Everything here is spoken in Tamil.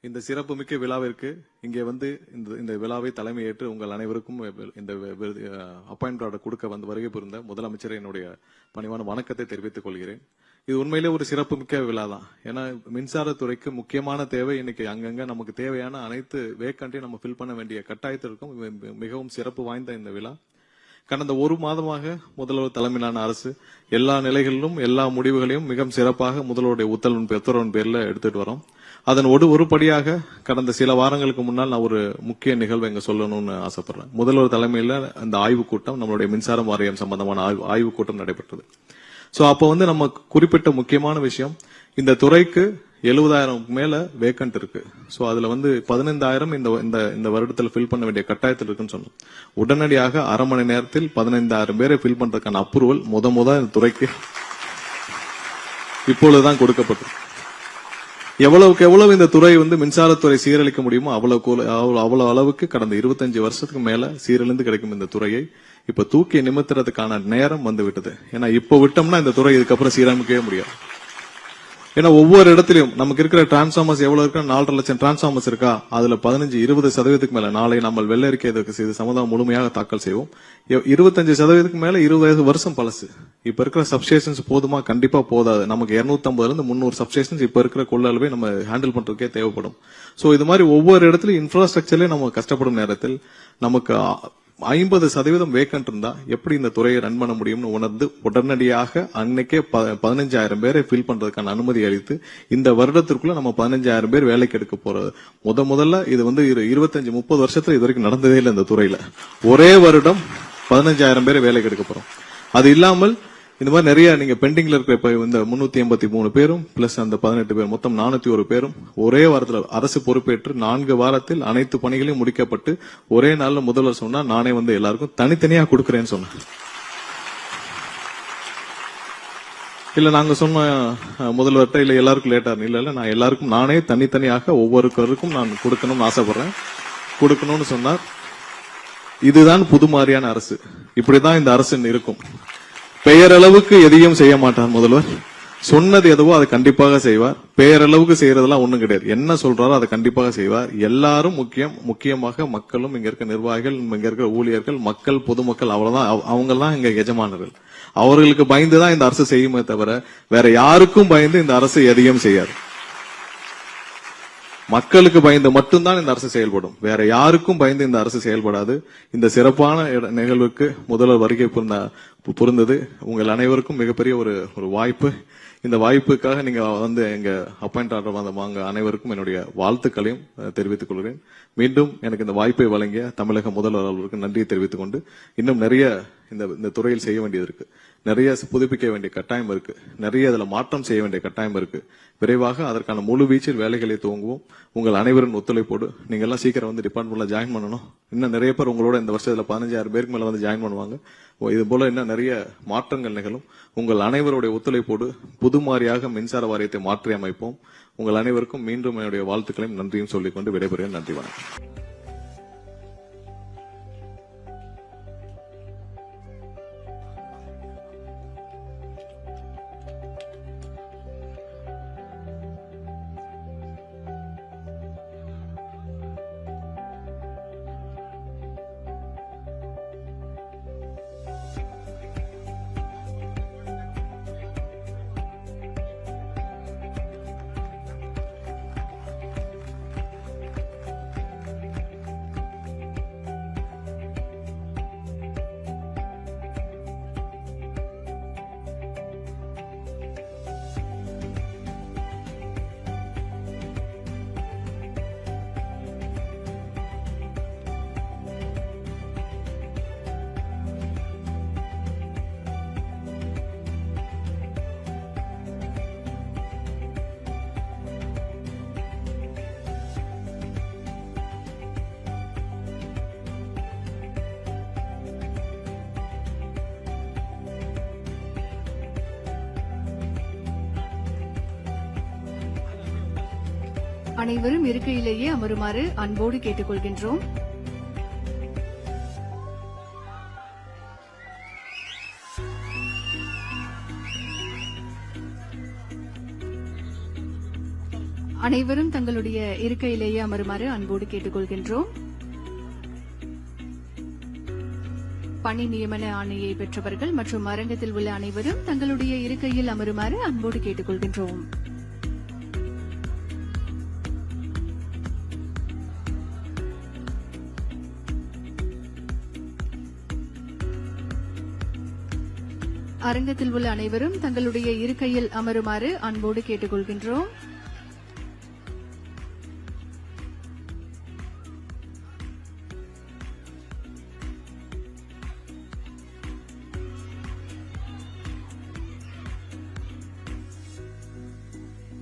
இந்த சிறப்புமிக்க விழாவிற்கு இங்கே வந்து இந்த விழாவை தலைமையேற்று உங்கள் அனைவருக்கும் இந்த அப்பாயின்மெண்ட் ஆர்டர் கொடுக்க வந்து வருகை புரிந்த முதலமைச்சர் என்னுடைய பணிவான வணக்கத்தை தெரிவித்துக் கொள்கிறேன். இது உண்மையிலே ஒரு சிறப்புமிக்க விழா தான். ஏன்னா மின்சாரத்துறைக்கு முக்கியமான தேவை இன்னைக்கு அங்கங்க நமக்கு தேவையான அனைத்து வேக்கண்ட்டையும் நம்ம ஃபில் பண்ண வேண்டிய கட்டாயத்திற்கும் மிகவும் சிறப்பு வாய்ந்த இந்த விழா. கடந்த ஒரு மாதமாக முதல்வர் தலைமையிலான அரசு எல்லா நிலைகளிலும் எல்லா முடிவுகளையும் மிக சிறப்பாக முதல்வருடைய உத்தரவின் பேர்ல எடுத்துட்டு வரோம். அதன் ஒரு படியாக கடந்த சில வாரங்களுக்கு முன்னால் நான் ஒரு முக்கிய நிகழ்வை இங்க சொல்லணும்னு ஆசைப்படுறேன். முதல்வர் தலைமையில அந்த ஆய்வுக் கூட்டம், நம்மளுடைய மின்சாரம் வாரியம் சம்பந்தமான ஆய்வுக் கூட்டம் நடைபெற்றது. சோ அப்ப வந்து நம்ம குறிப்பிட்ட முக்கியமான விஷயம், இந்த துறைக்கு 70,000 மேல வேக்கன்ட் இருக்கு. சோ அதுல வந்து 15,000 இந்த வருடத்துல ஃபில் பண்ண வேண்டிய கட்டாயத்தில் இருக்குன்னு சொன்னோம். உடனடியாக அரை மணி நேரத்தில் 15,000 பேரை ஃபில் பண்றதுக்கான அப்ரூவல் இந்த துறைக்கு இப்பொழுதுதான் கொடுக்கப்பட்டது. எவ்வளவுக்கு எவ்வளவு இந்த துறை வந்து மின்சாரத்துறை சீரழிக்க முடியுமோ அவ்வளவு அளவுக்கு கடந்த 25 வருஷத்துக்கு மேல சீரழிந்து கிடைக்கும் இந்த துறையை இப்ப தூக்கி நிமித்துறதுக்கான நேரம் வந்து விட்டது. ஏன்னா இப்ப விட்டோம்னா இந்த துறை இதுக்கப்புறம் சீரமைக்கவே முடியாது. ஏன்னா ஒவ்வொரு இடத்திலும் நமக்கு இருக்கிற டிரான்ஸ்பார்மர்ஸ் எவ்வளவு இருக்கா, 4.5 லட்சம் டிரான்ஸ்பார்மர்ஸ் இருக்கா, அதுல 15-20% மேல நாளை நம்ம வெள்ள அறிக்கை இது சமுதாயம் முழுமையாக தாக்கல் செய்வோம். 25% மேல 20 வருஷம் பழசு. இப்ப இருக்கிற சப்ஸ்டேஷன்ஸ் போதுமா? கண்டிப்பா போதாது. நமக்கு 250 300 சப்ஸ்டேஷன்ஸ் இப்ப இருக்கிற கொள்ளளவை நம்ம ஹேண்டில் பண்றதுக்கே தேவைப்படும். சோ இது மாதிரி ஒவ்வொரு இடத்துலயும் இன்ஃப்ராஸ்ட்ரக்சர்லயே நம்ம கஷ்டப்படும் நேரத்தில் நமக்கு 50% வேக்கன்ட் இருந்தா எப்படி இந்த துறையை ரன் பண்ண முடியும்னு உணர்ந்து உடனடியாக அன்னைக்கே 15,000 பேரை ஃபில் பண்றதுக்கான அனுமதி அளித்து இந்த வருடத்திற்குள்ள நம்ம 15,000 பேர் வேலைக்கு எடுக்க போறது. முதல்ல இது வந்து 25-30 வருஷத்துல இது வரைக்கும் நடந்ததே இல்லை. இந்த துறையில ஒரே வருடம் 15,000 பேரை வேலைக்கு எடுக்க போறோம். அது இல்லாமல் இந்த மாதிரி நிறைய நீங்க பெண்டிங்ல இருக்கிற இப்ப இந்த 383 பேரும் பிளஸ் அந்த 18 பேர் மொத்தம் 401 பேரும் ஒரே வாரத்தில் அரசு பொறுப்பேற்று 4 வாரத்தில் அனைத்து பணிகளையும் முடிக்கப்பட்டு ஒரே நாள்ல முதல்வர் சொன்னா நானே வந்து எல்லாருக்கும் தனித்தனியா கொடுக்கறேன்னு சொன்னேன். இல்ல நாங்க சொன்ன முதல்வர்கிட்ட இல்ல எல்லாருக்கும் லேட்டா இல்ல நான் எல்லாருக்கும் நானே தனித்தனியாக ஒவ்வொருவருக்கும் நான் கொடுக்கணும்னு ஆசைப்படுறேன். கொடுக்கணும்னு சொன்னார். இதுதான் புது மாதிரியான அரசு. இப்படிதான் இந்த அரசு இருக்கும். பெயரளவுக்கு எதையும் செய்ய மாட்டார் முதல்வர். சொன்னது எதுவோ அதை கண்டிப்பாக செய்வார். பெயரளவுக்கு செய்யறதெல்லாம் ஒண்ணும் கிடையாது. என்ன சொல்றாரோ அதை கண்டிப்பாக செய்வார். எல்லாரும் முக்கியமாக மக்களும், இங்க இருக்க நிர்வாகிகள், இங்க இருக்க ஊழியர்கள், மக்கள், பொதுமக்கள், அவ்வளவுதான். அவங்க எல்லாம் இங்க எஜமானர்கள். அவர்களுக்கு பயந்துதான் இந்த அரசு செய்யுமே தவிர வேற யாருக்கும் பயந்து இந்த அரசு எதையும் செய்யாது. மக்களுக்கு பயந்து மட்டும்தான் இந்த அரசு செயல்படும். வேற யாருக்கும் பயந்து இந்த அரசு செயல்படாது. இந்த சிறப்பான நிகழ்வுக்கு முதல்வர் வருகை புரிந்தது உங்கள் அனைவருக்கும் மிகப்பெரிய ஒரு வாய்ப்பு. இந்த வாய்ப்புக்காக நீங்க வந்து எங்க அப்பாயிண்ட் ஆர்டர் வாங்க அனைவருக்கும் என்னுடைய வாழ்த்துக்களையும் தெரிவித்துக் கொள்கிறேன். மீண்டும் எனக்கு இந்த வாய்ப்பை வழங்கிய தமிழக முதல்வர் அவர்களுக்கு நன்றியை தெரிவித்துக் கொண்டு, இன்னும் நிறைய இந்த துறையில் செய்ய வேண்டியது இருக்கு. நிறைய புதுப்பிக்க வேண்டிய கட்டாயம் இருக்கு. நிறைய இதுல மாற்றம் செய்ய வேண்டிய கட்டாயம் இருக்கு. விரைவாக அதற்கான முழு வீச்சில் வேலைகளை துவங்குவோம். உங்கள் அனைவரின் ஒத்துழைப்போடு நீங்க எல்லாம் சீக்கிரம் வந்து டிபார்ட்மெண்ட்ல ஜாயின் பண்ணணும். இன்னும் நிறைய பேர் உங்களோட இந்த வருஷத்துல 15,000 பேருக்கு மேல வந்து ஜாயின் பண்ணுவாங்க. இது போல இன்னும் நிறைய மாற்றங்கள் நிகழும். உங்கள் அனைவருடைய ஒத்துழைப்போடு புதுமாரியாக மின்சார வாரியத்தை மாற்றி அமைப்போம். உங்கள் அனைவருக்கும் மீண்டும் என்னுடைய வாழ்த்துக்களையும் நன்றியும் சொல்லிக்கொண்டு விடைபெறுகிறேன். நன்றி, வணக்கம். அனைவரும் இருக்கையிலேயே அமருமாறு அன்போடு கேட்டுக்கொள்கின்றோம். அனைவரும் தங்களுடைய இருக்கையிலேயே அமருமாறு அன்போடு கேட்டுக்கொள்கின்றோம். பணி நியமன ஆணையை பெற்றவர்கள் மற்றும் அரங்கத்தில் உள்ள அனைவரும் தங்களுடைய இருக்கையில் அமருமாறு அன்போடு கேட்டுக்கொள்கின்றோம். அரங்கத்தில் உள்ள அனைவரும் தங்களுடைய இருக்கையில் அமருமாறு அன்போடு கேட்டுக்கொள்கின்றோம்.